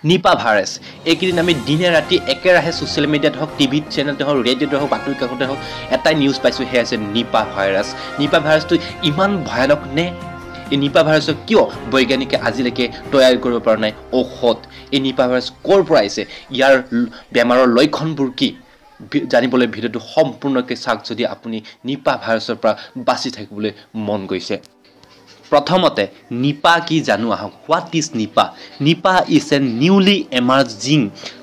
Nipah virus এইকেইদিন আমি দিনে ৰাতি একেৰাহে ছ'চিয়েল মিডিয়াত হওক টিভি চেনেলতে হওক ৰেডিঅ'তে হওক বাতৰি কাকতে হওক এটাই নিউজ পাইছোঁ সেয়া হৈছে নিপা ভাইৰাছ নিপা ভাইৰাছটো ইমান ভয়ানক নে এই নিপা ভাইৰাছক কিয় বৈজ্ঞানিকে আজিলৈকে তৈয়াৰ কৰিব পৰা নাই ঔষধ এই নিপা ভাইৰাছ ক'ৰ পৰা আহিছে ইয়াৰ বেমাৰৰ লক্ষণবোৰ কি জানিবলৈ ভিডিঅ'টো সম্পূৰ্ণকৈ চাওক যদি আপুনি নিপা ভাইৰাছৰ পৰা বাচি থাকিবলৈ মন গৈছে প্ৰথমতে নিপা কি জানো আহক what is Nipah Nipah is a newly emerging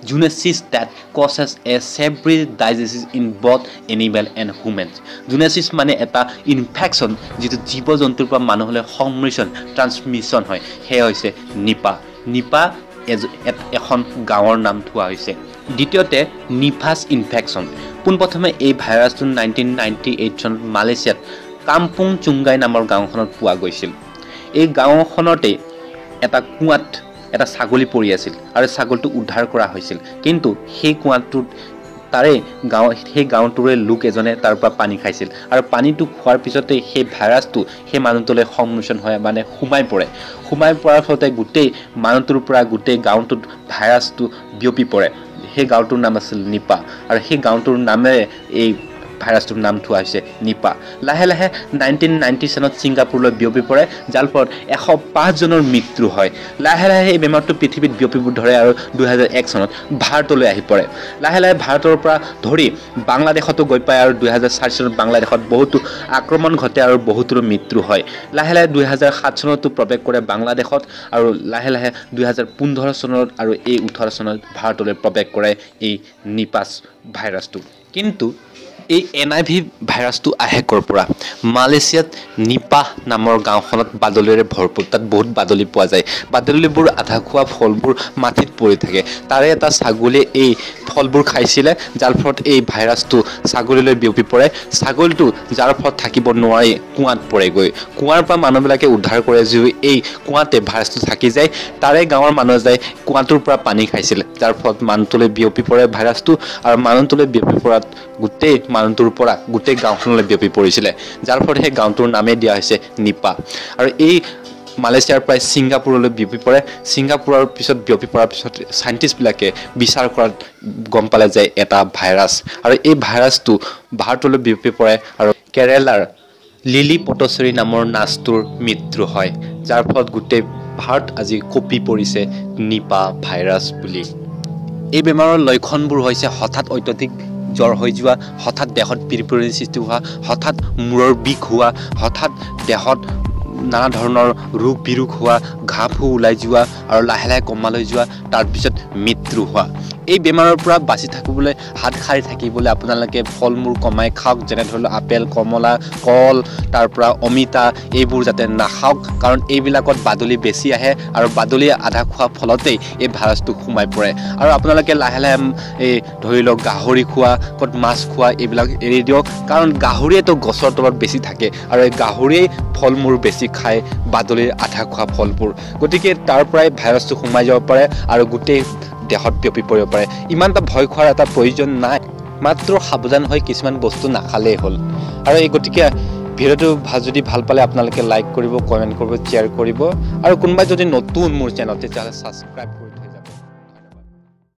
zoonosis that causes a severe disease in both animal and humans zoonosis মানে এটা ইনফেকশ্যন যিটো জীৱ জন্তুৰ পৰা মানুহলৈ সংমিশ্ৰণ ট্ৰান্সমিশ্যন হয় সেয়া হৈছে নিপা নিপা এখন গাঁৱৰ নাম থোৱা হৈছে দ্বিতীয়তে নিফাছ ইনফেকশ্যন পোনপ্ৰথমে এই ভাইৰাছটো 1998 চনত মালয়েছিয়াত কাম্পুং চুংগাই নামৰ গাঁওখনত পোৱা গৈছিল এই গাঁওখনতে এটা কুঁৱাত এটা ছাগলী পৰি আছিল আৰু ছাগলীটো উদ্ধাৰ কৰা হৈছিল কিন্তু সেই কুঁৱাটোত সেই গাঁওটোৰে লোক এজনে তাৰ পৰা পানী খাইছিল আৰু পানীটো খোৱাৰ পিছতে সেই ভাইৰাছটো সেই মানুহটোলৈ সংমিশ্ৰণ হয় মানে সোমাই পৰাৰ ফলতে গোটেই মানুহটোৰ পৰা গোটেই গাঁওটোত ভাইৰাছটো বিয়পি পৰে সেই গাঁওটোৰ নাম আছিল নিপা আৰু সেই গাঁওটোৰ নামেৰে এই ভাইৰাছটোৰ নাম থোৱা হৈছে নিপা লাহে লাহে 1990 চনত ছিংগাপুৰলৈ বিয়পি পৰে যাৰ ফলত 105 জনৰ মৃত্যু হয় লাহে লাহে এই বেমাৰটো পৃথিৱীত বিয়পিব ধৰে আৰু 2001 চনত ভাৰতলৈ আহি পৰে লাহে লাহে ভাৰতৰ পৰা ধৰি বাংলাদেশতো গৈ পায় আৰু 2004 চনত বাংলাদেশত বহুতো আক্ৰমণ ঘটে আৰু বহুতৰো মৃত্যু হয় লাহে লাহে 2007 চনতো প্ৰৱেশ কৰে বাংলাদেশত আৰু লাহে লাহে 2015 চনত আৰু এই 18 চনত ভাৰতলৈ প্ৰৱেশ কৰে এই নিপাছ ভাইৰাছটো কিন্তু এই NIV ভাইৰাছটো আহে ক'ৰ পৰা মালয়েছিয়াত নিপা নামৰ গাঁওখনত বাদলিৰে ভৰপূৰ তাত বহুত বাদলি পোৱা যায় বাদলিবোৰ আধা খোৱা ফলবোৰ মাটিত পৰি থাকে তাৰে এটা ছাগলীয়ে এই ফলবোৰ খাইছিলে যাৰ ফলত এই ভাইৰাছটো ছাগলীলৈ বিয়পি পৰে ছাগলীটো যাৰ ফলত থাকিব নোৱাৰি কুঁৱাত পৰেগৈ কুঁৱাৰ পৰা মানুহবিলাকে উদ্ধাৰ কৰে যি এই কুঁৱাতে ভাইৰাছটো থাকি যায় তাৰে গাঁৱৰ মানুহ যায় কুঁৱাটোৰ পৰা পানী খাইছিল যাৰ ফলত মানুহটোলৈ বিয়পি পৰে ভাইৰাছটো আৰু মানুহটোলৈ বিয়পি পৰাত গোটেই মানুহটোৰ পৰা গোটেই গাঁওখনলৈ বিয়পি পৰিছিলে যাৰ ফলত সেই গাঁওটোৰ নামেই দিয়া হৈছে নিপা আৰু এই মালয়েছিয়াৰ পৰা ছিংগাপুৰলৈ বিয়পি পৰে ছিংগাপুৰৰ পিছত বিয়পি পৰাৰ পিছত সাইণ্টিষ্টবিলাকে বিচাৰ কৰাত গম পালে যে এটা ভাইৰাছ আৰু এই ভাইৰাছটো ভাৰতলৈ বিয়পি পৰে আৰু কেৰেলাৰ লিলি পটচৰি নামৰ নাচটোৰ মৃত্যু হয় যাৰ ফলত গোটেই ভাৰত আজি কঁপি পৰিছে নিপা ভাইৰাছ বুলি এই বেমাৰৰ লক্ষণবোৰ হৈছে হঠাৎ অত্যধিক জ্বৰ হৈ যোৱা হঠাৎ দেহত পিৰিপিৰিৰ সৃষ্টি হোৱা হঠাৎ মূৰৰ বিষ হোৱা হঠাৎ দেহত নানা ধৰণৰ ৰোগ বিৰোগ হোৱা ঘাঁ ফু ওলাই যোৱা আৰু লাহে লাহে কমালৈ যোৱা তাৰপিছত মৃত্যু হোৱা এই বেমাৰৰ পৰা বাচি থাকিবলৈ হাত সাৰি থাকিবলৈ আপোনালোকে ফল মূল কমাই খাওক যেনে ধৰি লওক আপেল কমলা কল তাৰ পৰা অমিতা এইবোৰ যাতে নাখাওক কাৰণ এইবিলাকত বাদলি বেছি আহে আৰু বাদলি আধা খোৱা ফলতেই এই ভাইৰাছটো সোমাই পৰে আৰু আপোনালোকে লাহে লাহে এই ধৰি লওক গাহৰি খোৱা ক'ত মাছ খোৱা এইবিলাক এৰি দিয়ক কাৰণ গাহৰিয়েতো গছৰ তলত বেছি থাকে আৰু এই গাহৰিয়ে ফল মূল বেছি খায় বাদলিৰ আধা খোৱা ফলবোৰ গতিকে তাৰ পৰাই ভাইৰাছটো সোমাই যাব পাৰে আৰু গোটেই দেহত বিয়পি পৰিব পাৰে ইমান এটা ভয় খোৱাৰ এটা প্ৰয়োজন নাই মাত্ৰ সাৱধান হৈ কিছুমান বস্তু নাখালেই হ'ল আৰু এই গতিকে ভিডিঅ'টো যদি ভাল পালে আপোনালোকে লাইক কৰিব কমেণ্ট কৰিব শ্বেয়াৰ কৰিব আৰু কোনোবাই যদি নতুন মোৰ চেনেল তেতিয়াহ'লে ছাবস্ক্ৰাইব কৰিব